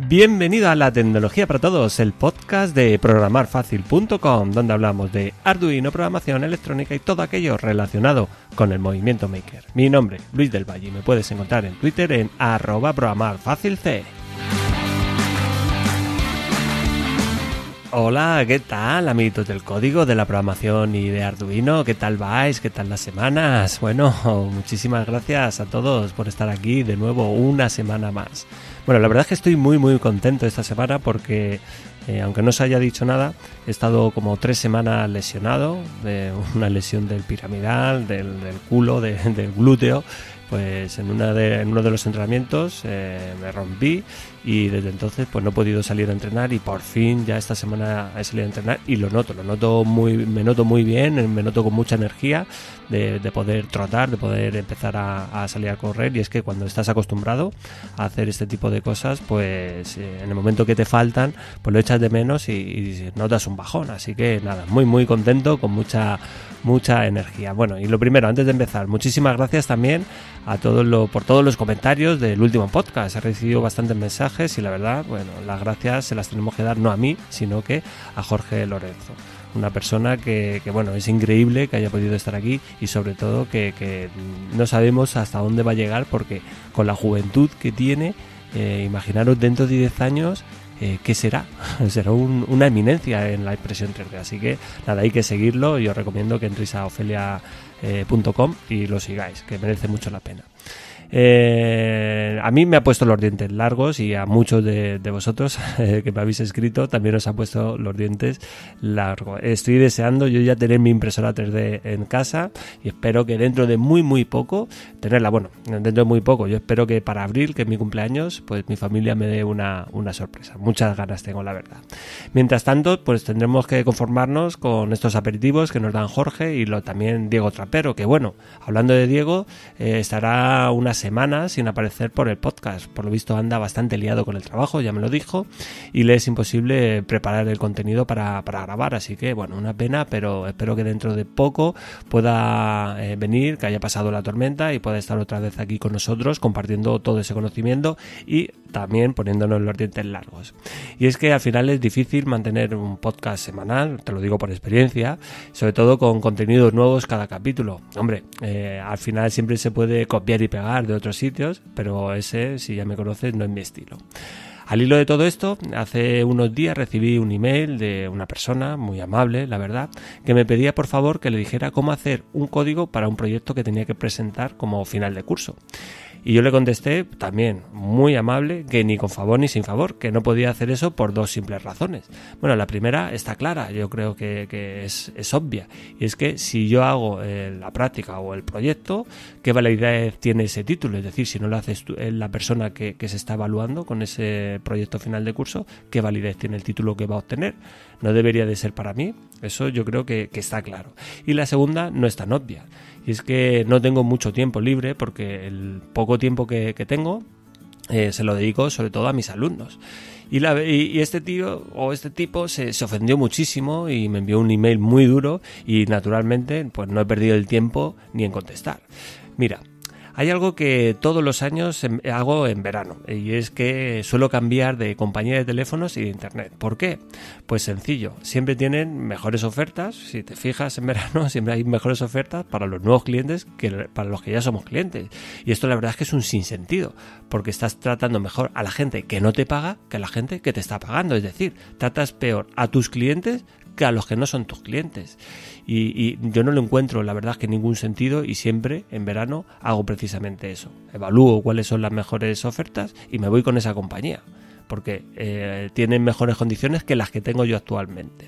Bienvenido a La Tecnología para Todos, el podcast de programarfacil.com, donde hablamos de Arduino, programación electrónica y todo aquello relacionado con el movimiento maker. Mi nombre, Luis del Valle, y me puedes encontrar en Twitter en @programarfacilc. Hola, ¿qué tal, amiguitos del código, de la programación y de Arduino? ¿Qué tal vais? ¿Qué tal las semanas? Bueno, muchísimas gracias a todos por estar aquí de nuevo una semana más. Bueno, la verdad es que estoy muy contento esta semana porque, aunque no os haya dicho nada, he estado como 3 semanas lesionado, de una lesión del piramidal, del culo, del glúteo. Pues en uno de los entrenamientos me rompí y desde entonces pues no he podido salir a entrenar, y por fin ya esta semana he salido a entrenar y me noto muy bien, me noto con mucha energía de poder trotar, de poder empezar a salir a correr. Y es que cuando estás acostumbrado a hacer este tipo de cosas, pues en el momento que te faltan, pues lo echas de menos y notas un bajón. Así que nada, muy contento, con mucha energía. Bueno, y lo primero, antes de empezar, muchísimas gracias también a por todos los comentarios del último podcast. He recibido bastantes mensajes y la verdad, bueno, las gracias se las tenemos que dar no a mí, sino que a Jorge Lorenzo, una persona que bueno, es increíble que haya podido estar aquí, y sobre todo que no sabemos hasta dónde va a llegar, porque con la juventud que tiene, imaginaros dentro de 10 años, ¿qué será? Será una eminencia en la impresión 3D. Así que nada, hay que seguirlo, y os recomiendo que entréis a ofelia.com y lo sigáis, que merece mucho la pena. A mí me ha puesto los dientes largos, y a muchos de vosotros que me habéis escrito también os ha puesto los dientes largos. Estoy deseando yo ya tener mi impresora 3D en casa, y espero que dentro de muy poco tenerla. Bueno, dentro de muy poco, yo espero que para abril, que es mi cumpleaños, pues mi familia me dé una sorpresa. Muchas ganas tengo, la verdad. Mientras tanto, pues tendremos que conformarnos con estos aperitivos que nos dan Jorge y también Diego Trapero, que bueno, hablando de Diego, estará unas semanas sin aparecer por el podcast. Por lo visto anda bastante liado con el trabajo, ya me lo dijo, y le es imposible preparar el contenido para grabar. Así que bueno, una pena, pero espero que dentro de poco pueda venir, que haya pasado la tormenta y pueda estar otra vez aquí con nosotros compartiendo todo ese conocimiento y también poniéndonos los dientes largos. Y es que al final es difícil mantener un podcast semanal, te lo digo por experiencia, sobre todo con contenidos nuevos cada capítulo. Hombre, al final siempre se puede copiar y pegar de otros sitios, pero ese, si ya me conoces, no es mi estilo. Al hilo de todo esto, hace unos días recibí un email de una persona muy amable, la verdad, que me pedía por favor que le dijera cómo hacer un código para un proyecto que tenía que presentar como final de curso. Y yo le contesté, también muy amable, que ni con favor ni sin favor, que no podía hacer eso por 2 simples razones. Bueno, la primera está clara, yo creo que es obvia, y es que si yo hago la práctica o el proyecto, ¿qué validez tiene ese título? Es decir, si no lo haces tú, la persona que se está evaluando con ese proyecto final de curso, ¿qué validez tiene el título que va a obtener? No debería de ser para mí, eso yo creo que está claro. Y la segunda no es tan obvia, y es que no tengo mucho tiempo libre, porque el poco tiempo que tengo se lo dedico sobre todo a mis alumnos. Y este tipo se ofendió muchísimo y me envió un email muy duro, y naturalmente pues no he perdido el tiempo ni en contestar. Mira, hay algo que todos los años hago en verano, y es que suelo cambiar de compañía de teléfonos y de internet. ¿Por qué? Pues sencillo, siempre tienen mejores ofertas. Si te fijas, en verano siempre hay mejores ofertas para los nuevos clientes que para los que ya somos clientes. Y esto la verdad es que es un sinsentido, porque estás tratando mejor a la gente que no te paga que a la gente que te está pagando. Es decir, tratas peor a tus clientes que a los que no son tus clientes. Y yo no lo encuentro, la verdad, que ningún sentido, y siempre en verano hago precisamente eso. Evalúo cuáles son las mejores ofertas y me voy con esa compañía, porque tienen mejores condiciones que las que tengo yo actualmente.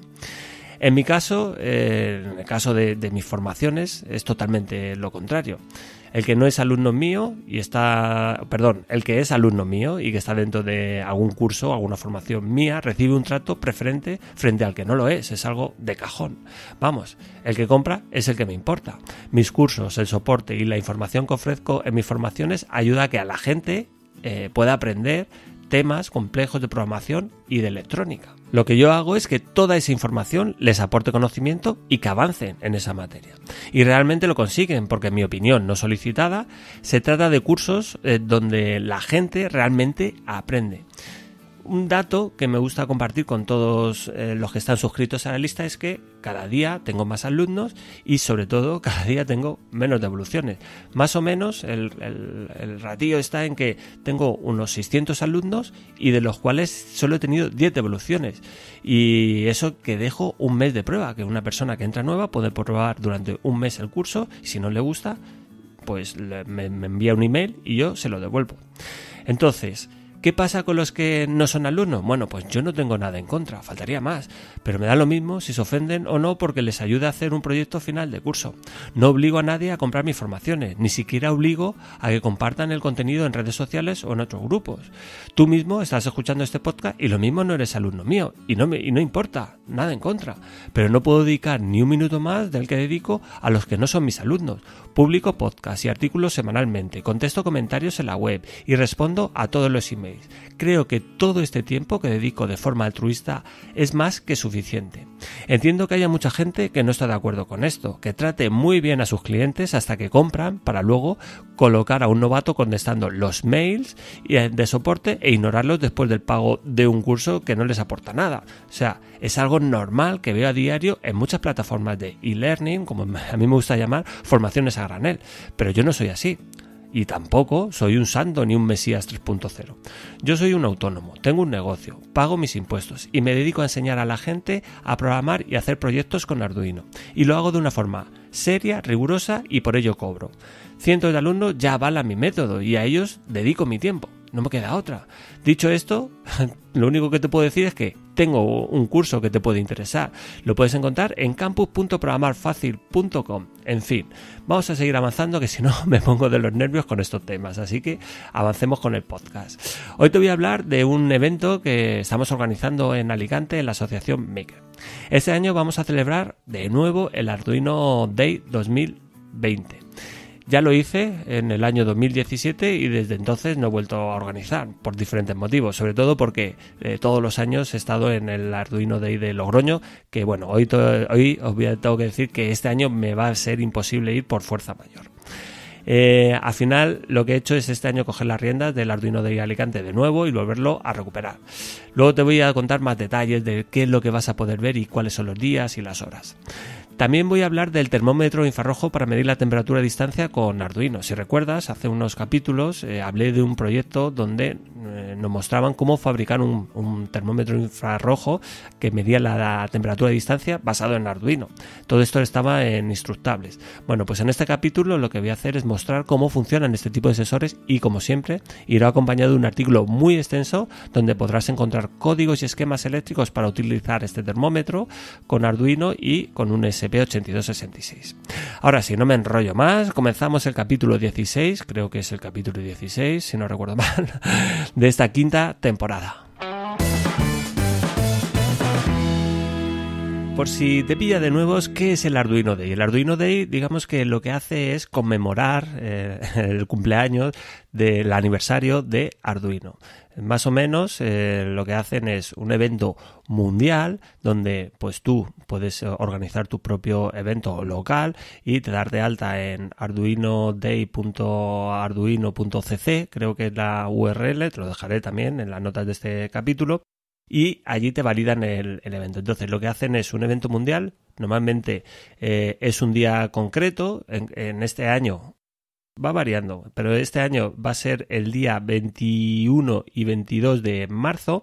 En mi caso, en el caso de mis formaciones, es totalmente lo contrario. El que es alumno mío y que está dentro de algún curso, alguna formación mía, recibe un trato preferente frente al que no lo es algo de cajón. Vamos, el que compra es el que me importa. Mis cursos, el soporte y la información que ofrezco en mis formaciones ayuda a que a la gente pueda aprender temas complejos de programación y de electrónica. Lo que yo hago es que toda esa información les aporte conocimiento y que avancen en esa materia. Y realmente lo consiguen, porque en mi opinión no solicitada, se trata de cursos donde la gente realmente aprende. Un dato que me gusta compartir con todos los que están suscritos a la lista es que cada día tengo más alumnos y sobre todo cada día tengo menos devoluciones. Más o menos el ratillo está en que tengo unos 600 alumnos y de los cuales solo he tenido 10 devoluciones. Y eso que dejo un mes de prueba, que una persona que entra nueva puede probar durante un mes el curso y si no le gusta, pues me envía un email y yo se lo devuelvo. Entonces, ¿qué pasa con los que no son alumnos? Bueno, pues yo no tengo nada en contra, faltaría más, pero me da lo mismo si se ofenden o no porque les ayuda a hacer un proyecto final de curso. No obligo a nadie a comprar mis formaciones, ni siquiera obligo a que compartan el contenido en redes sociales o en otros grupos. Tú mismo estás escuchando este podcast y lo mismo no eres alumno mío y no importa, nada en contra, pero no puedo dedicar ni un minuto más del que dedico a los que no son mis alumnos. Publico podcasts y artículos semanalmente, contesto comentarios en la web y respondo a todos los emails. Creo que todo este tiempo que dedico de forma altruista es más que suficiente. Entiendo que haya mucha gente que no está de acuerdo con esto, que trate muy bien a sus clientes hasta que compran para luego colocar a un novato contestando los mails de soporte e ignorarlos después del pago de un curso que no les aporta nada. O sea, es algo normal que veo a diario en muchas plataformas de e-learning, como a mí me gusta llamar, formaciones a granel, pero yo no soy así. Y tampoco soy un santo ni un Mesías 3.0. Yo soy un autónomo, tengo un negocio, pago mis impuestos y me dedico a enseñar a la gente a programar y hacer proyectos con Arduino. Y lo hago de una forma seria, rigurosa y por ello cobro. Cientos de alumnos ya avalan mi método y a ellos dedico mi tiempo. No me queda otra. Dicho esto, lo único que te puedo decir es que tengo un curso que te puede interesar. Lo puedes encontrar en campus.programarfacil.com. En fin, vamos a seguir avanzando que si no me pongo de los nervios con estos temas. Así que avancemos con el podcast. Hoy te voy a hablar de un evento que estamos organizando en Alicante en la asociación Maker. Este año vamos a celebrar de nuevo el Arduino Day 2020. Ya lo hice en el año 2017 y desde entonces no he vuelto a organizar por diferentes motivos, sobre todo porque todos los años he estado en el Arduino Day de Logroño, que bueno, hoy tengo que decir que este año me va a ser imposible ir por fuerza mayor. Al final lo que he hecho es este año coger las riendas del Arduino Day Alicante de nuevo y volverlo a recuperar. Luego te voy a contar más detalles de qué es lo que vas a poder ver y cuáles son los días y las horas. También voy a hablar del termómetro infrarrojo para medir la temperatura a distancia con Arduino. Si recuerdas, hace unos capítulos hablé de un proyecto donde nos mostraban cómo fabricar un termómetro infrarrojo que medía la temperatura a distancia basado en Arduino. Todo esto estaba en Instructables. Bueno, pues en este capítulo lo que voy a hacer es mostrar cómo funcionan este tipo de sensores y, como siempre, irá acompañado de un artículo muy extenso donde podrás encontrar códigos y esquemas eléctricos para utilizar este termómetro con Arduino y con un SP8266. Ahora sí, no me enrollo más, comenzamos el capítulo 16, creo que es el capítulo 16, si no recuerdo mal, de esta quinta temporada. Por si te pilla de nuevos, ¿qué es el Arduino Day? El Arduino Day, digamos que lo que hace es conmemorar el cumpleaños del aniversario de Arduino. Más o menos lo que hacen es un evento mundial donde pues tú puedes organizar tu propio evento local y te dar de alta en arduinoday.arduino.cc, creo que es la URL, te lo dejaré también en las notas de este capítulo. Y allí te validan el evento. Entonces lo que hacen es un evento mundial, normalmente es un día concreto, en este año va variando, pero este año va a ser el día 21 y 22 de marzo.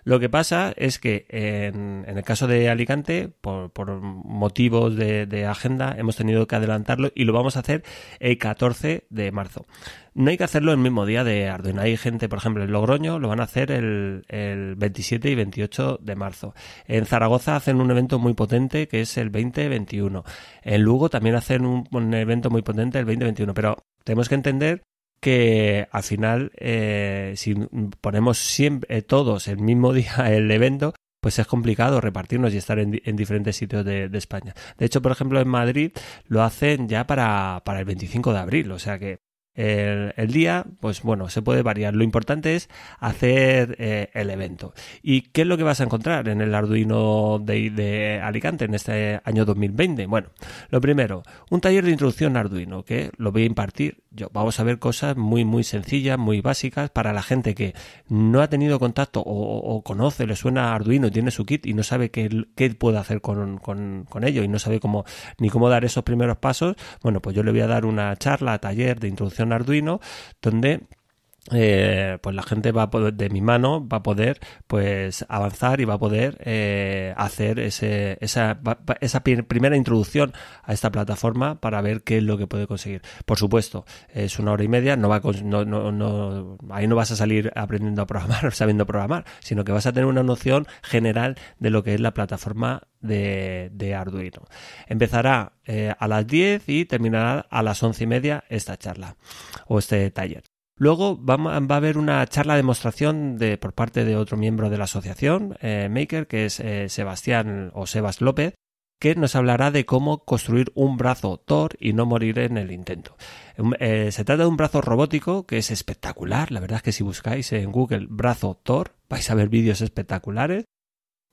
Lo que pasa es que en el caso de Alicante, por motivos de agenda, hemos tenido que adelantarlo y lo vamos a hacer el 14 de marzo. No hay que hacerlo el mismo día de Arduino. Hay gente, por ejemplo, en Logroño lo van a hacer el 27 y 28 de marzo. En Zaragoza hacen un evento muy potente que es el 20-21. En Lugo también hacen un evento muy potente el 20-21. Pero tenemos que entender que al final, si ponemos siempre todos el mismo día el evento, pues es complicado repartirnos y estar en diferentes sitios de España. De hecho, por ejemplo, en Madrid lo hacen ya para el 25 de abril, o sea que el día, pues bueno, se puede variar. Lo importante es hacer el evento. ¿Y qué es lo que vas a encontrar en el Arduino Day de Alicante en este año 2020? Bueno, lo primero, un taller de introducción a Arduino que lo voy a impartir yo. Vamos a ver cosas muy muy sencillas, muy básicas para la gente que no ha tenido contacto o conoce, le suena a Arduino y tiene su kit y no sabe qué puede hacer con ello y no sabe ni cómo dar esos primeros pasos. Bueno, pues yo le voy a dar una charla, taller de introducción a Arduino, donde pues la gente va a poder, de mi mano, va a poder pues avanzar y va a poder hacer esa primera introducción a esta plataforma para ver qué es lo que puede conseguir. Por supuesto, es 1 hora y media, ahí no vas a salir aprendiendo a programar, sabiendo programar, sino que vas a tener una noción general de lo que es la plataforma de Arduino. Empezará a las 10 y terminará a las 11:30 esta charla o este taller. Luego va a haber una charla de demostración por parte de otro miembro de la asociación Maker, que es Sebas López, que nos hablará de cómo construir un brazo Thor y no morir en el intento. Se trata de un brazo robótico que es espectacular. La verdad es que si buscáis en Google brazo Thor vais a ver vídeos espectaculares,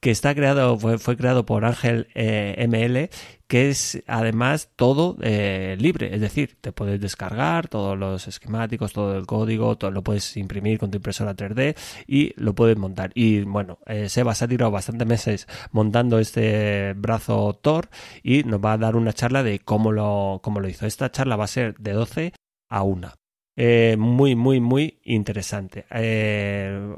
que fue creado por Ángel ML, que es además todo libre, es decir, te puedes descargar todos los esquemáticos, todo el código, todo lo puedes imprimir con tu impresora 3D y lo puedes montar. Y bueno, Sebas ha tirado bastantes meses montando este brazo Thor y nos va a dar una charla de cómo lo hizo. Esta charla va a ser de 12 a 1. Muy, muy, muy interesante.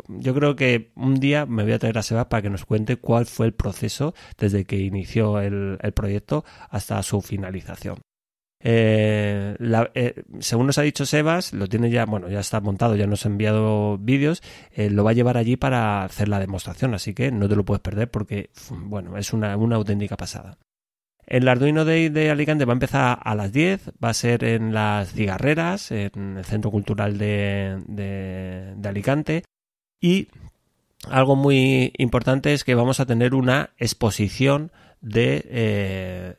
Yo creo que un día me voy a traer a Sebas para que nos cuente cuál fue el proceso desde que inició el proyecto hasta su finalización. Según nos ha dicho Sebas, lo tiene ya, bueno, ya está montado, ya nos ha enviado vídeos, lo va a llevar allí para hacer la demostración, así que no te lo puedes perder porque, bueno, es una auténtica pasada. El Arduino Day de Alicante va a empezar a las 10, va a ser en las Cigarreras, en el Centro Cultural de Alicante, y algo muy importante es que vamos a tener una exposición de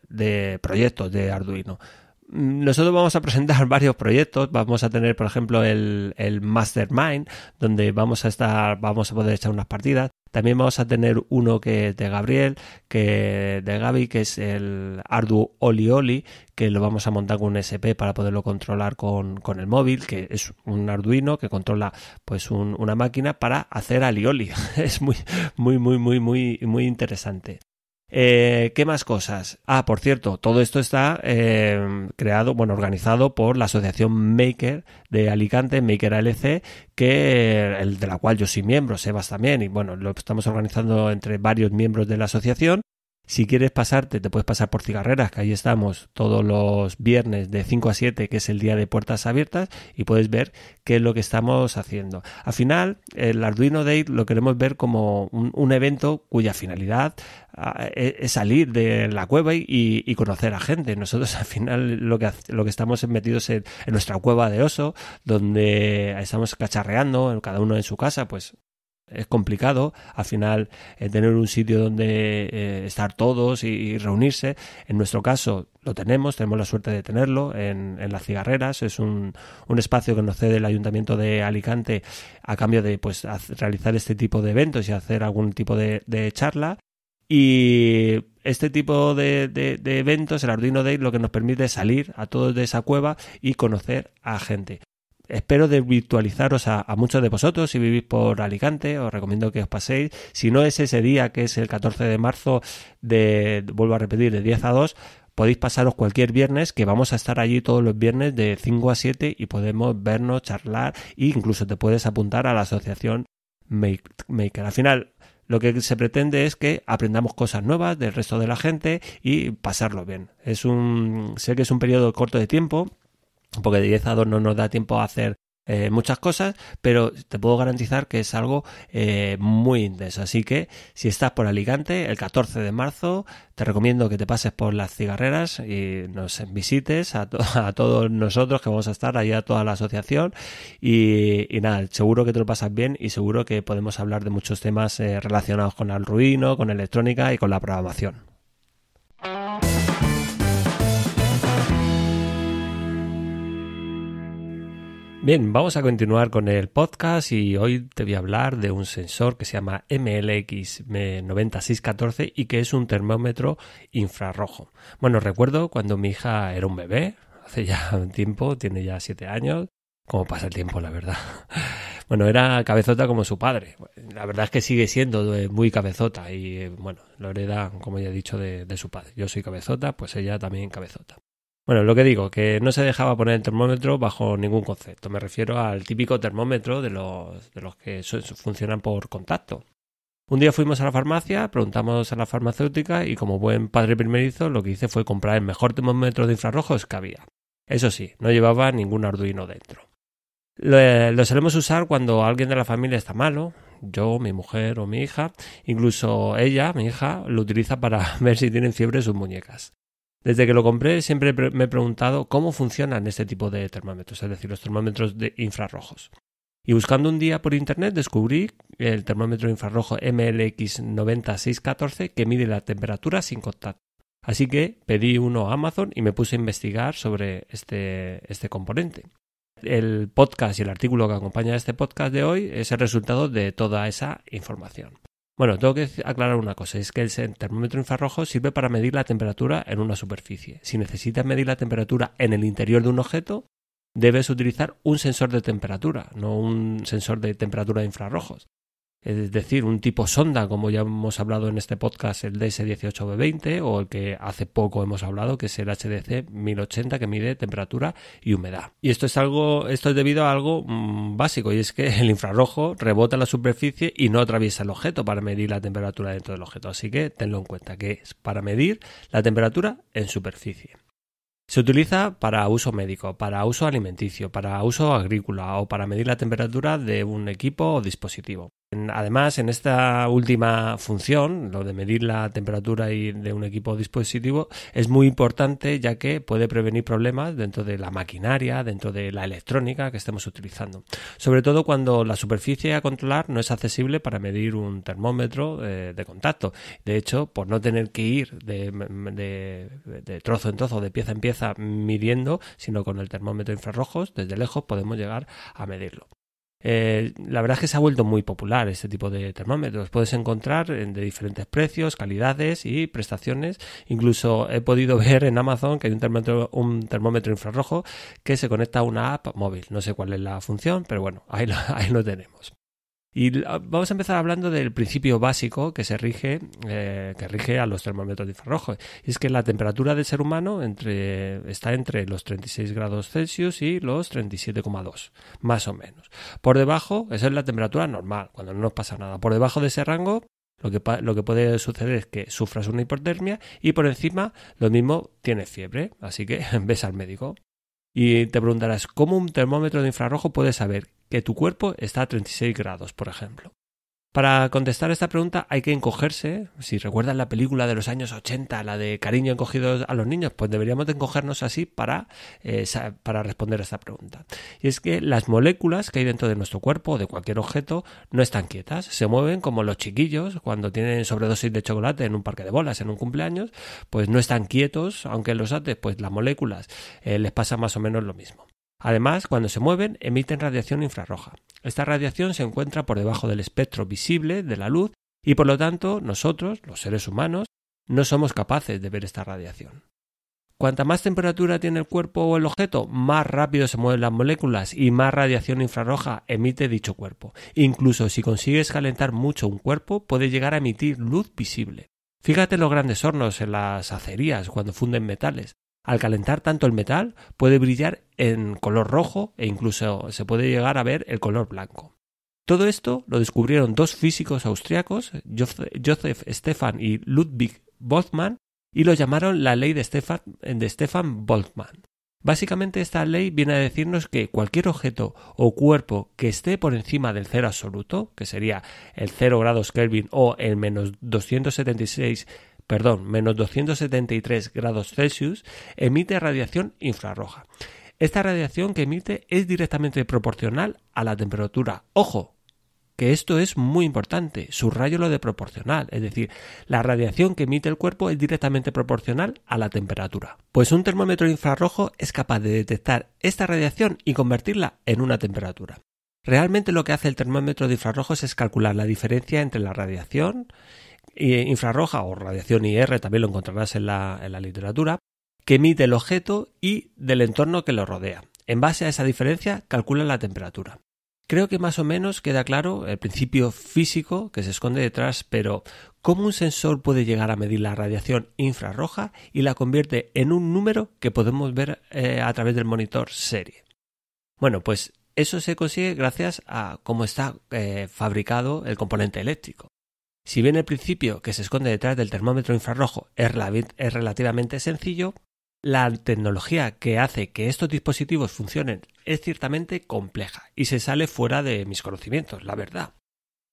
proyectos de Arduino. Nosotros vamos a presentar varios proyectos. Vamos a tener, por ejemplo, el Mastermind, donde vamos a poder echar unas partidas. También vamos a tener uno que es de Gaby, que es el Ardu Oli, que lo vamos a montar con un SP para poderlo controlar con el móvil, que es un Arduino que controla pues una máquina para hacer alioli. Es muy, muy, muy, muy, muy, muy interesante. ¿Qué más cosas? Por cierto, todo esto está organizado por la asociación Maker de Alicante, Maker ALC, de la cual yo soy miembro, Sebas también, y bueno, lo estamos organizando entre varios miembros de la asociación. Si quieres pasarte, te puedes pasar por Cigarreras, que ahí estamos todos los viernes de 5 a 7, que es el día de puertas abiertas, y puedes ver qué es lo que estamos haciendo. Al final, el Arduino Day lo queremos ver como un evento cuya finalidad es salir de la cueva y conocer a gente. Nosotros al final lo que estamos metidos en nuestra cueva de oso, donde estamos cacharreando, cada uno en su casa, pues es complicado al final tener un sitio donde estar todos y reunirse. En nuestro caso lo tenemos la suerte de tenerlo en las Cigarreras. Es un espacio que nos cede el Ayuntamiento de Alicante a cambio de pues realizar este tipo de eventos y hacer algún tipo de charla. Y este tipo de eventos, el Arduino Day, lo que nos permite es salir a todos de esa cueva y conocer a gente. Espero desvirtualizaros a muchos de vosotros. Si vivís por Alicante, os recomiendo que os paséis. Si no es ese día, que es el 14 de marzo, vuelvo a repetir, de 10 a 2, podéis pasaros cualquier viernes, que vamos a estar allí todos los viernes de 5 a 7 y podemos vernos, charlar e incluso te puedes apuntar a la asociación Maker. Al final, lo que se pretende es que aprendamos cosas nuevas del resto de la gente y pasarlo bien. Sé que es un periodo corto de tiempo, porque de 10 a 2 no nos da tiempo a hacer muchas cosas, pero te puedo garantizar que es algo muy intenso. Así que si estás por Alicante el 14 de marzo, te recomiendo que te pases por las Cigarreras y nos visites a todos nosotros, que vamos a estar allá, toda la asociación, y nada, seguro que te lo pasas bien y seguro que podemos hablar de muchos temas relacionados con Arduino, con electrónica y con la programación. Bien, vamos a continuar con el podcast y hoy te voy a hablar de un sensor que se llama MLX9614 y que es un termómetro infrarrojo. Bueno, recuerdo cuando mi hija era un bebé, hace ya un tiempo, tiene ya 7 años, cómo pasa el tiempo, la verdad. Bueno, era cabezota como su padre. La verdad es que sigue siendo muy cabezota y bueno, lo hereda, como ya he dicho, de su padre. Yo soy cabezota, pues ella también cabezota. Bueno, lo que digo, que no se dejaba poner el termómetro bajo ningún concepto. Me refiero al típico termómetro de los que funcionan por contacto. Un día fuimos a la farmacia, preguntamos a la farmacéutica y como buen padre primerizo lo que hice fue comprar el mejor termómetro de infrarrojos que había. Eso sí, no llevaba ningún Arduino dentro. Lo solemos usar cuando alguien de la familia está malo, yo, mi mujer o mi hija, incluso ella, mi hija, lo utiliza para ver si tienen fiebre sus muñecas. Desde que lo compré siempre me he preguntado cómo funcionan este tipo de termómetros, es decir, los termómetros de infrarrojos. Y buscando un día por internet descubrí el termómetro infrarrojo MLX9614 que mide la temperatura sin contacto. Así que pedí uno a Amazon y me puse a investigar sobre este componente. El podcast y el artículo que acompaña a este podcast de hoy es el resultado de toda esa información. Bueno, tengo que aclarar una cosa, es que el termómetro infrarrojo sirve para medir la temperatura en una superficie. Si necesitas medir la temperatura en el interior de un objeto, debes utilizar un sensor de temperatura, no un sensor de temperatura de infrarrojos. Es decir, un tipo sonda, como ya hemos hablado en este podcast, el DS18B20, o el que hace poco hemos hablado, que es el HDC 1080, que mide temperatura y humedad. Y esto es debido a algo básico, y es que el infrarrojo rebota en la superficie y no atraviesa el objeto para medir la temperatura dentro del objeto. Así que tenlo en cuenta, que es para medir la temperatura en superficie. Se utiliza para uso médico, para uso alimenticio, para uso agrícola o para medir la temperatura de un equipo o dispositivo. Además, en esta última función, lo de medir la temperatura de un equipo o dispositivo, es muy importante ya que puede prevenir problemas dentro de la maquinaria, dentro de la electrónica que estemos utilizando. Sobre todo cuando la superficie a controlar no es accesible para medir un termómetro de contacto. De hecho, por no tener que ir de trozo en trozo, de pieza en pieza midiendo, sino con el termómetro infrarrojos, desde lejos podemos llegar a medirlo. La verdad es que se ha vuelto muy popular este tipo de termómetros. Puedes encontrar de diferentes precios, calidades y prestaciones. Incluso he podido ver en Amazon que hay un termómetro infrarrojo que se conecta a una app móvil. No sé cuál es la función, pero bueno, ahí lo tenemos. Y vamos a empezar hablando del principio básico que rige a los termómetros de infrarrojo. Y es que la temperatura del ser humano está entre los 36 grados Celsius y los 37,2, más o menos. Por debajo, esa es la temperatura normal, cuando no nos pasa nada. Por debajo de ese rango, lo que puede suceder es que sufras una hipotermia y por encima, lo mismo, tienes fiebre. Así que ves al médico. Y te preguntarás, ¿cómo un termómetro de infrarrojo puede saber que tu cuerpo está a 36 grados, por ejemplo? Para contestar esta pregunta hay que encogerse. Si recuerdas la película de los años 80, la de Cariño encogido a los niños, pues deberíamos de encogernos así para responder a esta pregunta. Y es que las moléculas que hay dentro de nuestro cuerpo o de cualquier objeto no están quietas, se mueven como los chiquillos cuando tienen sobredosis de chocolate en un parque de bolas en un cumpleaños, pues no están quietos, aunque los ates, pues las moléculas les pasa más o menos lo mismo. Además, cuando se mueven, emiten radiación infrarroja. Esta radiación se encuentra por debajo del espectro visible de la luz y por lo tanto nosotros, los seres humanos, no somos capaces de ver esta radiación. Cuanta más temperatura tiene el cuerpo o el objeto, más rápido se mueven las moléculas y más radiación infrarroja emite dicho cuerpo. Incluso si consigues calentar mucho un cuerpo, puede llegar a emitir luz visible. Fíjate en los grandes hornos en las acerías cuando funden metales. Al calentar tanto el metal puede brillar en color rojo e incluso se puede llegar a ver el color blanco. Todo esto lo descubrieron dos físicos austriacos, Joseph Stefan y Ludwig Boltzmann, y lo llamaron la ley de Stefan Boltzmann. Básicamente esta ley viene a decirnos que cualquier objeto o cuerpo que esté por encima del cero absoluto, que sería el 0 grados Kelvin o el menos 273 grados Celsius, emite radiación infrarroja. Esta radiación que emite es directamente proporcional a la temperatura. Ojo, que esto es muy importante. Subrayo lo de proporcional, es decir, la radiación que emite el cuerpo es directamente proporcional a la temperatura. Pues un termómetro infrarrojo es capaz de detectar esta radiación y convertirla en una temperatura. Realmente lo que hace el termómetro de infrarrojos es calcular la diferencia entre la radiación infrarroja o radiación IR, también lo encontrarás en la literatura, que emite el objeto y del entorno que lo rodea. En base a esa diferencia calcula la temperatura. Creo que más o menos queda claro el principio físico que se esconde detrás, pero ¿cómo un sensor puede llegar a medir la radiación infrarroja y la convierte en un número que podemos ver a través del monitor serie? Bueno, pues eso se consigue gracias a cómo está fabricado el componente eléctrico. Si bien el principio que se esconde detrás del termómetro infrarrojo es relativamente sencillo, la tecnología que hace que estos dispositivos funcionen es ciertamente compleja y se sale fuera de mis conocimientos, la verdad.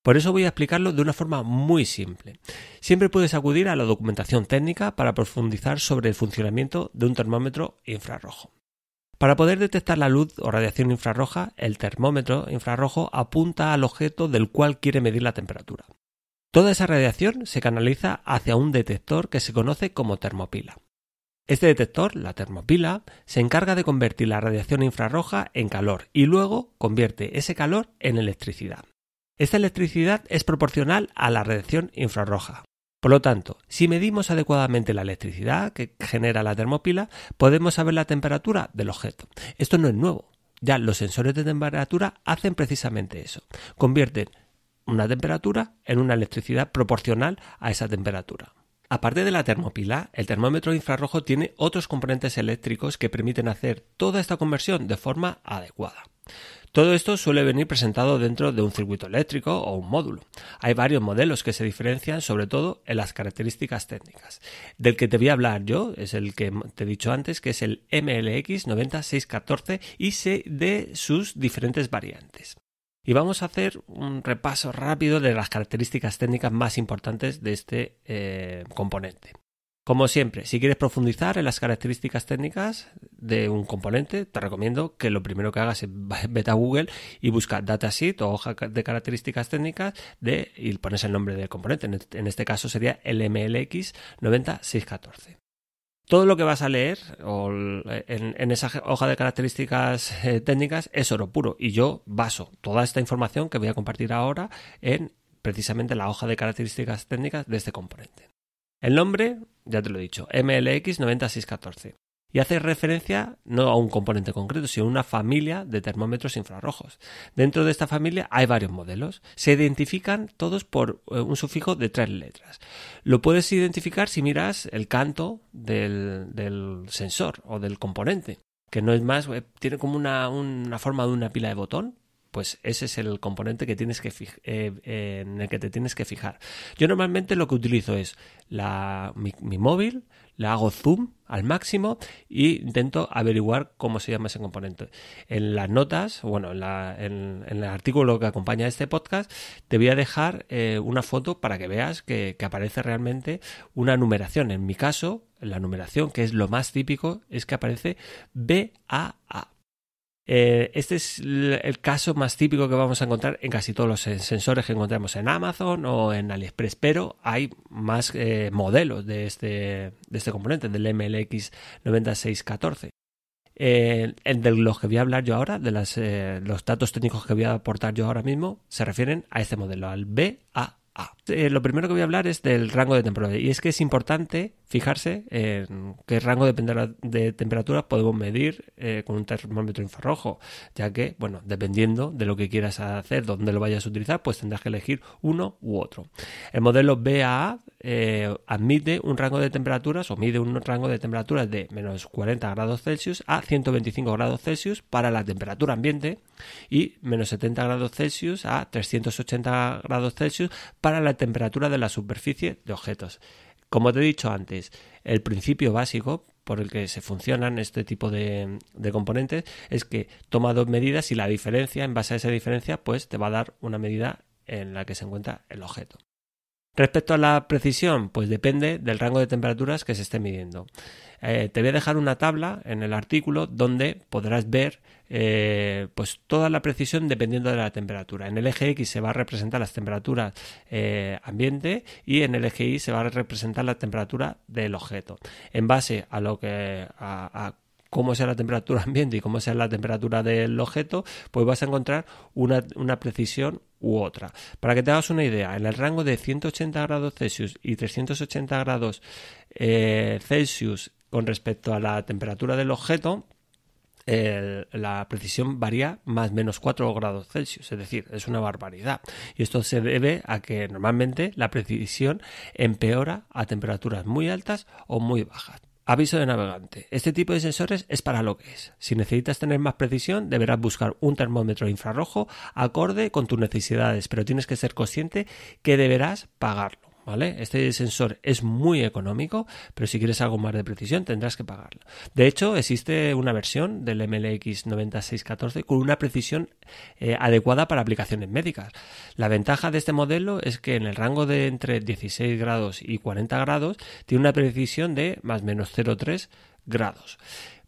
Por eso voy a explicarlo de una forma muy simple. Siempre puedes acudir a la documentación técnica para profundizar sobre el funcionamiento de un termómetro infrarrojo. Para poder detectar la luz o radiación infrarroja, el termómetro infrarrojo apunta al objeto del cual quiere medir la temperatura. Toda esa radiación se canaliza hacia un detector que se conoce como termopila. Este detector, la termopila, se encarga de convertir la radiación infrarroja en calor y luego convierte ese calor en electricidad. Esta electricidad es proporcional a la radiación infrarroja. Por lo tanto, si medimos adecuadamente la electricidad que genera la termopila, podemos saber la temperatura del objeto. Esto no es nuevo. Ya los sensores de temperatura hacen precisamente eso. Convierten una temperatura en una electricidad proporcional a esa temperatura. Aparte de la termopila, el termómetro infrarrojo tiene otros componentes eléctricos que permiten hacer toda esta conversión de forma adecuada. Todo esto suele venir presentado dentro de un circuito eléctrico o un módulo. Hay varios modelos que se diferencian sobre todo en las características técnicas. Del que te voy a hablar yo es el que te he dicho antes, que es el MLX 90614 y de sus diferentes variantes. Y vamos a hacer un repaso rápido de las características técnicas más importantes de este componente. Como siempre, si quieres profundizar en las características técnicas de un componente, te recomiendo que lo primero que hagas es vete a Google y busca datasheet o hoja de características técnicas y pones el nombre del componente. En este caso sería el MLX 90614. Todo lo que vas a leer en esa hoja de características técnicas es oro puro y yo baso toda esta información que voy a compartir ahora en precisamente la hoja de características técnicas de este componente. El nombre, ya te lo he dicho, MLX 90614 y hace referencia no a un componente concreto, sino a una familia de termómetros infrarrojos. Dentro de esta familia hay varios modelos. Se identifican todos por un sufijo de 3 letras. Lo puedes identificar si miras el canto del sensor o del componente, que no es más, tiene como una forma de una pila de botón. Pues ese es el componente que tienes que en el que te tienes que fijar. Yo normalmente lo que utilizo es mi móvil, le hago zoom al máximo e intento averiguar cómo se llama ese componente. En las notas, bueno, en el artículo que acompaña este podcast, te voy a dejar una foto para que veas que aparece realmente una numeración. En mi caso, la numeración, que es lo más típico, es que aparece BAA. Este es el caso más típico que vamos a encontrar en casi todos los sensores que encontramos en Amazon o en AliExpress, pero hay más modelos de este componente, del MLX 9614. De los que voy a hablar yo ahora, de los datos técnicos que voy a aportar yo ahora mismo, se refieren a este modelo, al BAA. Lo primero que voy a hablar es del rango de temperatura y es que es importante fijarse en qué rango de temperatura podemos medir con un termómetro infrarrojo, ya que, bueno, dependiendo de lo que quieras hacer, dónde lo vayas a utilizar, pues tendrás que elegir uno u otro. El modelo BAA admite un rango de temperaturas o mide un rango de temperaturas de menos 40 grados Celsius a 125 grados Celsius para la temperatura ambiente y menos 70 grados Celsius a 380 grados Celsius para la temperatura de la superficie de objetos. Como te he dicho antes, el principio básico por el que se funcionan este tipo de componentes es que toma dos medidas y la diferencia, en base a esa diferencia, pues te va a dar una medida en la que se encuentra el objeto. Respecto a la precisión, pues depende del rango de temperaturas que se esté midiendo. Te voy a dejar una tabla en el artículo donde podrás ver pues toda la precisión dependiendo de la temperatura. En el eje X se va a representar las temperaturas ambiente y en el eje Y se va a representar la temperatura del objeto. En base a lo que a cómo sea la temperatura ambiente y cómo sea la temperatura del objeto, pues vas a encontrar una precisión u otra. Para que te hagas una idea, en el rango de 180 grados Celsius y 380 grados Celsius con respecto a la temperatura del objeto, la precisión varía más o menos 4 grados Celsius, es decir, es una barbaridad. Y esto se debe a que normalmente la precisión empeora a temperaturas muy altas o muy bajas. Aviso de navegante. Este tipo de sensores es para lo que es. Si necesitas tener más precisión, deberás buscar un termómetro infrarrojo acorde con tus necesidades, pero tienes que ser consciente que deberás pagarlo, ¿vale? Este sensor es muy económico, pero si quieres algo más de precisión tendrás que pagarlo. De hecho, existe una versión del MLX 9614 con una precisión adecuada para aplicaciones médicas. La ventaja de este modelo es que en el rango de entre 16 grados y 40 grados tiene una precisión de más o menos 0,3 grados.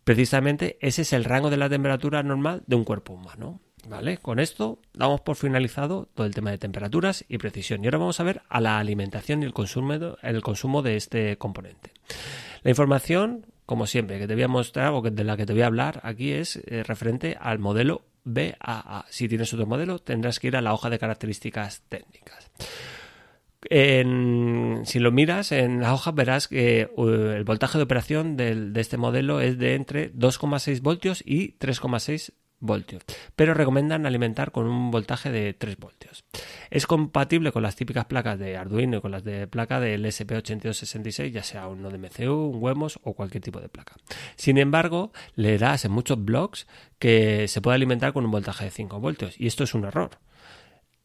Precisamente ese es el rango de la temperatura normal de un cuerpo humano. Vale, con esto damos por finalizado todo el tema de temperaturas y precisión. Y ahora vamos a ver a la alimentación y el consumo de este componente. La información, como siempre, que te voy a mostrar o de la que te voy a hablar aquí es referente al modelo BAA. Si tienes otro modelo, tendrás que ir a la hoja de características técnicas. Si lo miras en la hoja verás que el voltaje de operación de este modelo es de entre 2,6 voltios y 3,6 voltios, pero recomiendan alimentar con un voltaje de 3 voltios. Es compatible con las típicas placas de Arduino y con las de placa del SP8266, ya sea un NodeMCU, un Wemos o cualquier tipo de placa. Sin embargo, leerás en muchos blogs que se puede alimentar con un voltaje de 5 voltios y esto es un error.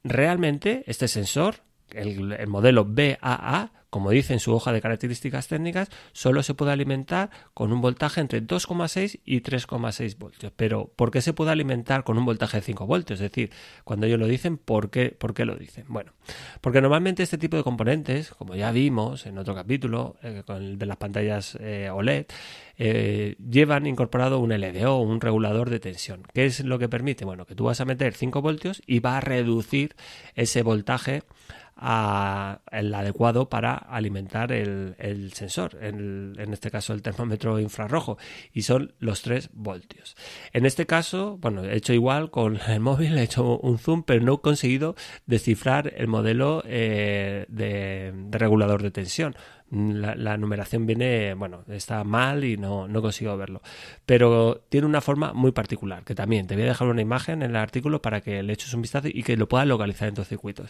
Realmente este sensor, el modelo BAA, como dice en su hoja de características técnicas, solo se puede alimentar con un voltaje entre 2,6 y 3,6 voltios. Pero ¿por qué se puede alimentar con un voltaje de 5 voltios? Es decir, cuando ellos lo dicen, ¿por qué lo dicen? Bueno, porque normalmente este tipo de componentes, como ya vimos en otro capítulo, con el de las pantallas OLED, llevan incorporado un LDO, un regulador de tensión. ¿Qué es lo que permite? Bueno, que tú vas a meter 5 voltios y va a reducir ese voltaje el adecuado para alimentar el sensor, en este caso el termómetro infrarrojo, y son los 3 voltios. En este caso, bueno, he hecho igual con el móvil, he hecho un zoom, pero no he conseguido descifrar el modelo de regulador de tensión. La numeración viene, bueno, está mal y no consigo verlo, pero tiene una forma muy particular, que también te voy a dejar una imagen en el artículo para que le eches un vistazo y que lo puedas localizar en tus circuitos.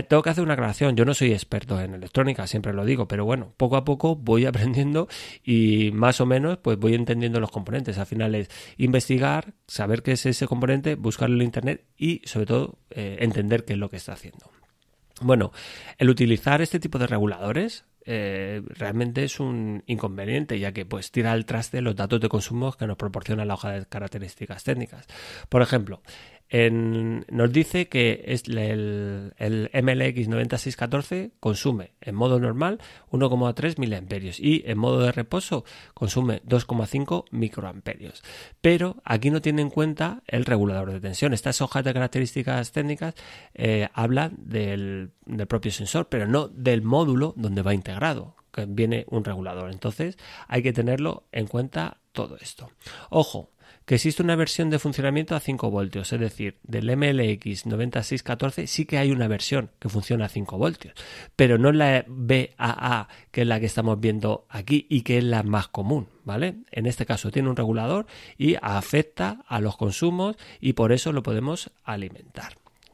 Tengo que hacer una aclaración, yo no soy experto en electrónica, siempre lo digo, pero bueno, poco a poco voy aprendiendo y más o menos pues voy entendiendo los componentes. Al final es investigar, saber qué es ese componente, buscarlo en internet y sobre todo entender qué es lo que está haciendo. Bueno, el utilizar este tipo de reguladores realmente es un inconveniente, ya que pues tira al traste los datos de consumo que nos proporciona la hoja de características técnicas. Por ejemplo, nos dice que el MLX 9614 consume en modo normal 1,3 miliamperios y en modo de reposo consume 2,5 microamperios. Pero aquí no tiene en cuenta el regulador de tensión. Estas hojas de características técnicas hablan del propio sensor, pero no del módulo donde va integrado, que viene un regulador. Entonces hay que tenerlo en cuenta todo esto. Ojo, que existe una versión de funcionamiento a 5 voltios, es decir, del MLX 9614 sí que hay una versión que funciona a 5 voltios, pero no la BAA, que es la que estamos viendo aquí y que es la más común, ¿vale? En este caso tiene un regulador y afecta a los consumos y por eso lo podemos alimentar,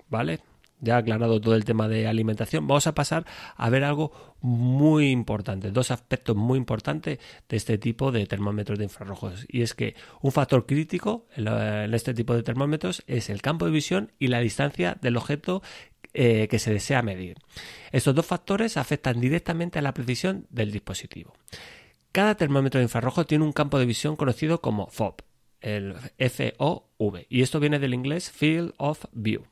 ¿vale? Ya aclarado todo el tema de alimentación, vamos a pasar a ver algo muy importante, dos aspectos muy importantes de este tipo de termómetros de infrarrojos, y es que un factor crítico en este tipo de termómetros es el campo de visión y la distancia del objeto que se desea medir. Estos dos factores afectan directamente a la precisión del dispositivo. Cada termómetro de infrarrojo tiene un campo de visión conocido como FOB. el FOV. Y esto viene del inglés Field of View,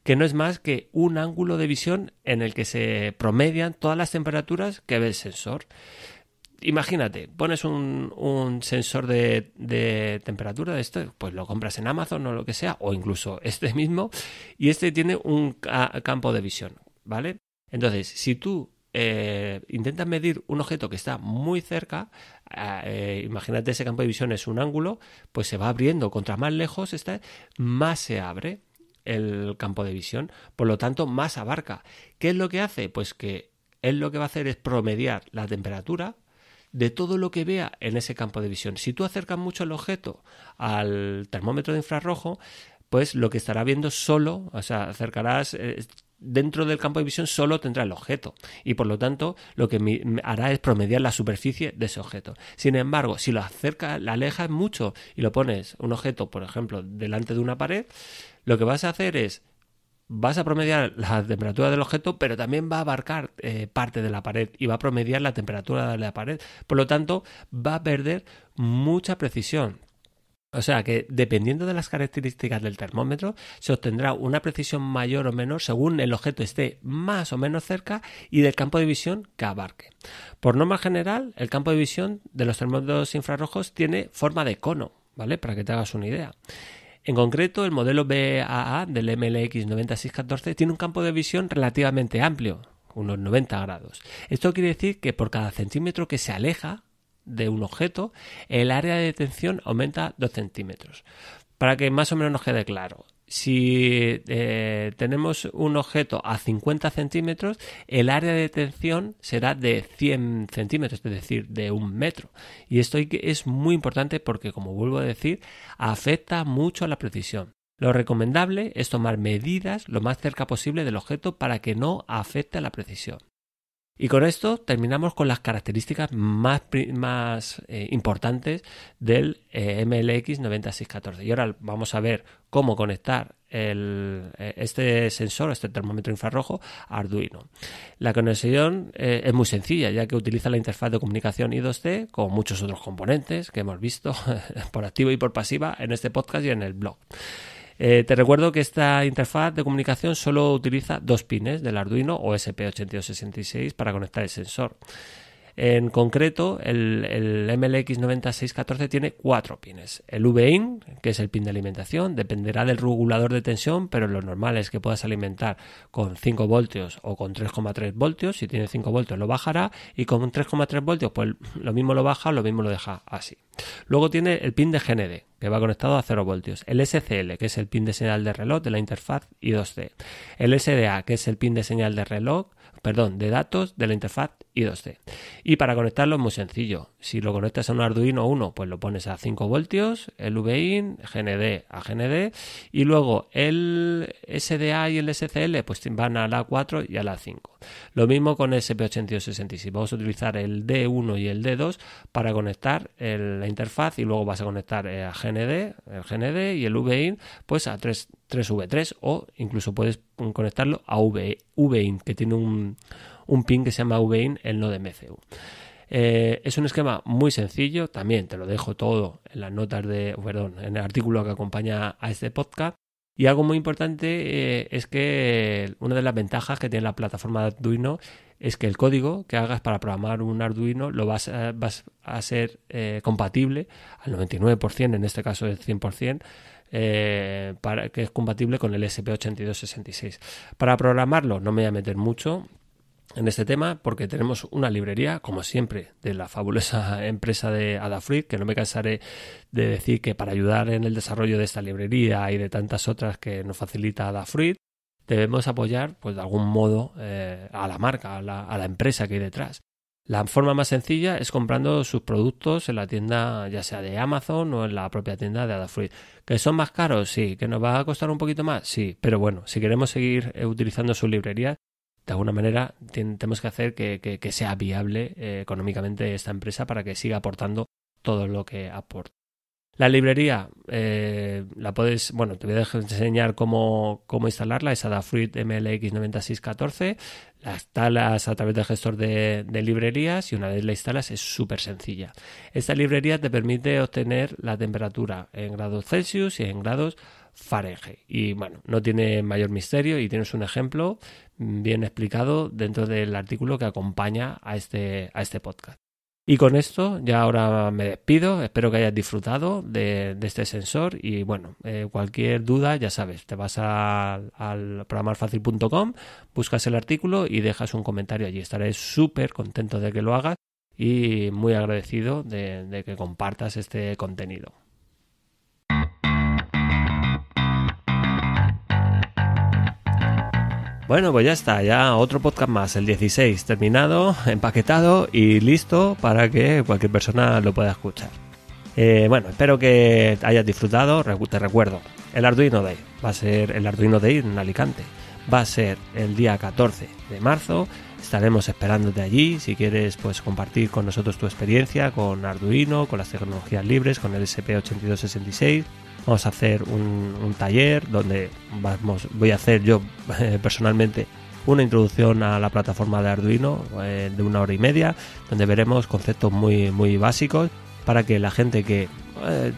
que no es más que un ángulo de visión en el que se promedian todas las temperaturas que ve el sensor. Imagínate, pones un sensor de temperatura de esto, pues lo compras en Amazon o lo que sea, o incluso este mismo, y este tiene un campo de visión, ¿vale? Entonces, si tú intentas medir un objeto que está muy cerca, imagínate ese campo de visión es un ángulo, pues se va abriendo, contra más lejos está, más se abre el campo de visión, por lo tanto más abarca. ¿Qué es lo que hace? Pues que él lo que va a hacer es promediar la temperatura de todo lo que vea en ese campo de visión. Si tú acercas mucho el objeto al termómetro de infrarrojo, pues lo que estará viendo solo, o sea, acercarás dentro del campo de visión, solo tendrá el objeto y por lo tanto lo que hará es promediar la superficie de ese objeto. Sin embargo, si lo acercas, lo alejas mucho y lo pones un objeto, por ejemplo, delante de una pared, lo que vas a hacer es vas a promediar la temperatura del objeto, pero también va a abarcar parte de la pared y va a promediar la temperatura de la pared. Por lo tanto, va a perder mucha precisión. O sea que dependiendo de las características del termómetro se obtendrá una precisión mayor o menor según el objeto esté más o menos cerca y del campo de visión que abarque. Por norma general, el campo de visión de los termómetros infrarrojos tiene forma de cono, ¿vale? Para que te hagas una idea. En concreto, el modelo BAA del MLX 9614 tiene un campo de visión relativamente amplio, unos 90 grados. Esto quiere decir que por cada centímetro que se aleja de un objeto, el área de detención aumenta 2 centímetros. Para que más o menos nos quede claro, si tenemos un objeto a 50 centímetros, el área de detención será de 100 centímetros, es decir, de 1 metro. Y esto es muy importante porque, como vuelvo a decir, afecta mucho a la precisión. Lo recomendable es tomar medidas lo más cerca posible del objeto para que no afecte a la precisión. Y con esto terminamos con las características más importantes del MLX 9614. Y ahora vamos a ver cómo conectar este sensor, este termómetro infrarrojo, a Arduino. La conexión es muy sencilla, ya que utiliza la interfaz de comunicación I2C con muchos otros componentes que hemos visto por activa y por pasiva en este podcast y en el blog. Te recuerdo que esta interfaz de comunicación solo utiliza 2 pines del Arduino o SP8266 para conectar el sensor. En concreto, el MLX 9614 tiene 4 pines. El VIN, que es el pin de alimentación, dependerá del regulador de tensión, pero lo normal es que puedas alimentar con 5 voltios o con 3,3 voltios. Si tiene 5 voltios lo bajará y con 3,3 voltios pues lo mismo lo baja, lo mismo lo deja así. Luego tiene el pin de GND, que va conectado a 0 voltios. El SCL, que es el pin de señal de reloj de la interfaz I2C. El SDA, que es el pin de señal de de datos de la interfaz I2C. Y para conectarlo es muy sencillo. Si lo conectas a un Arduino Uno, pues lo pones a 5 voltios, el VIN, GND a GND, y luego el SDA y el SCL pues van a la 4 y a la 5. Lo mismo con SP8266. Vamos a utilizar el D1 y el D2 para conectar la interfaz y luego vas a conectar a GND, el GND y el VIN pues a 3V3 o incluso puedes conectarlo a VIN, que tiene un pin que se llama VIN, el nodo MCU. Es un esquema muy sencillo, también te lo dejo todo en las notas en el artículo que acompaña a este podcast. Y algo muy importante es que una de las ventajas que tiene la plataforma de Arduino es que el código que hagas para programar un Arduino lo vas a ser compatible al 99%, en este caso el 100%, para que es compatible con el SP8266. Para programarlo no me voy a meter mucho en este tema porque tenemos una librería, como siempre, de la fabulosa empresa de Adafruit, que no me cansaré de decir que para ayudar en el desarrollo de esta librería y de tantas otras que nos facilita Adafruit, debemos apoyar pues de algún modo a la marca, a la empresa que hay detrás. La forma más sencilla es comprando sus productos en la tienda, ya sea de Amazon o en la propia tienda de Adafruit. ¿Que son más caros? Sí. ¿Que nos va a costar un poquito más? Sí. Pero bueno, si queremos seguir utilizando su librería, de alguna manera tenemos que hacer que sea viable económicamente esta empresa para que siga aportando todo lo que aporta. La librería la puedes, bueno, te voy a enseñar cómo instalarla, es Adafruit MLX9614. La instalas a través del gestor de librerías y una vez la instalas es súper sencilla. Esta librería te permite obtener la temperatura en grados Celsius y en grados Fahrenheit. Y bueno, no tiene mayor misterio y tienes un ejemplo bien explicado dentro del artículo que acompaña a este podcast. Y con esto ya ahora me despido, espero que hayas disfrutado de este sensor y bueno, cualquier duda ya sabes, te vas al programarfacil.com, buscas el artículo y dejas un comentario allí, estaré súper contento de que lo hagas y muy agradecido de que compartas este contenido. Bueno, pues ya está, ya otro podcast más, el 16, terminado, empaquetado y listo para que cualquier persona lo pueda escuchar. Bueno, espero que hayas disfrutado. Te recuerdo, el Arduino Day va a ser el Arduino Day en Alicante. Va a ser el día 14 de marzo. Estaremos esperándote allí. Si quieres, pues compartir con nosotros tu experiencia con Arduino, con las tecnologías libres, con el SP8266. Vamos a hacer un taller donde voy a hacer yo personalmente una introducción a la plataforma de Arduino de 1 hora y media, donde veremos conceptos muy, muy básicos para que la gente que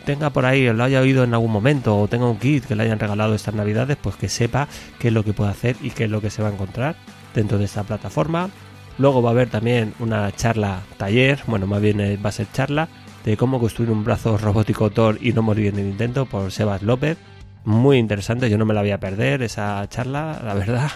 tenga por ahí, lo haya oído en algún momento o tenga un kit que le hayan regalado estas navidades, pues que sepa qué es lo que puede hacer y qué es lo que se va a encontrar dentro de esta plataforma. Luego va a haber también una charla taller, bueno, más bien va a ser charla de cómo construir un brazo robótico Thor y no morir en el intento, por Sebas López. Muy interesante, yo no me la voy a perder esa charla, la verdad.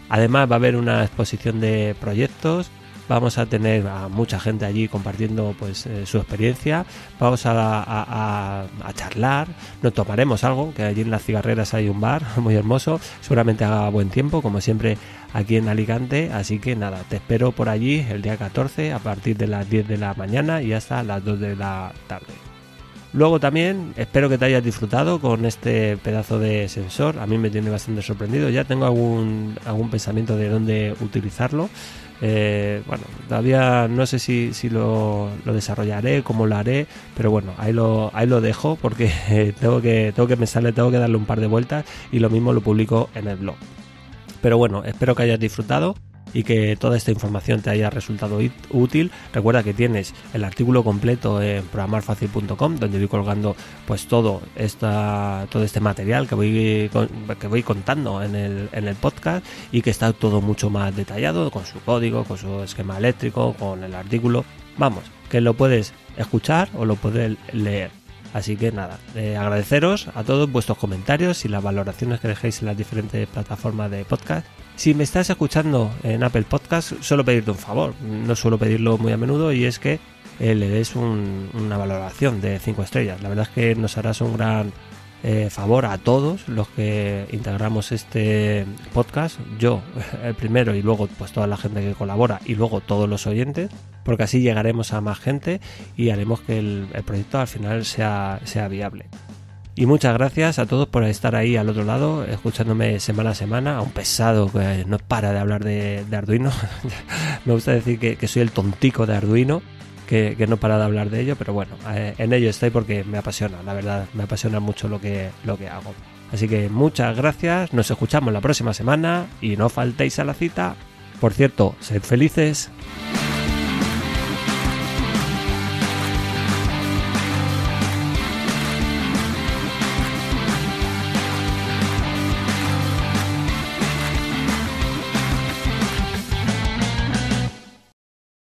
Además va a haber una exposición de proyectos, vamos a tener a mucha gente allí compartiendo pues su experiencia, vamos a charlar, nos tomaremos algo, que allí en las cigarreras hay un bar muy hermoso, seguramente haga buen tiempo, como siempre aquí en Alicante, así que nada, te espero por allí el día 14 a partir de las 10 de la mañana y hasta las 2 de la tarde. Luego también espero que te hayas disfrutado con este pedazo de sensor, a mí me tiene bastante sorprendido, ya tengo algún pensamiento de dónde utilizarlo. Bueno, todavía no sé si lo desarrollaré, cómo lo haré, pero bueno, ahí lo dejo porque tengo que pensarle, tengo que darle un par de vueltas y lo mismo lo publico en el blog. Pero bueno, espero que hayas disfrutado y que toda esta información te haya resultado útil. Recuerda que tienes el artículo completo en programarfacil.com, donde voy colgando pues todo este material que voy contando en el podcast y que está todo mucho más detallado con su código, con su esquema eléctrico, con el artículo. Vamos, que lo puedes escuchar o lo puedes leer. Así que nada, agradeceros a todos vuestros comentarios y las valoraciones que dejéis en las diferentes plataformas de podcast. Si me estás escuchando en Apple Podcast, suelo pedirte un favor, no suelo pedirlo muy a menudo, y es que le des una valoración de 5 estrellas. La verdad es que nos harás un gran favor a todos los que integramos este podcast, yo el primero y luego pues toda la gente que colabora y luego todos los oyentes, porque así llegaremos a más gente y haremos que el proyecto al final sea viable. Y muchas gracias a todos por estar ahí al otro lado, escuchándome semana a semana, a un pesado que no para de hablar de Arduino. Me gusta decir que soy el tontico de Arduino, que no para de hablar de ello, pero bueno, en ello estoy porque me apasiona, la verdad, me apasiona mucho lo que hago. Así que muchas gracias, nos escuchamos la próxima semana y no faltéis a la cita. Por cierto, sed felices.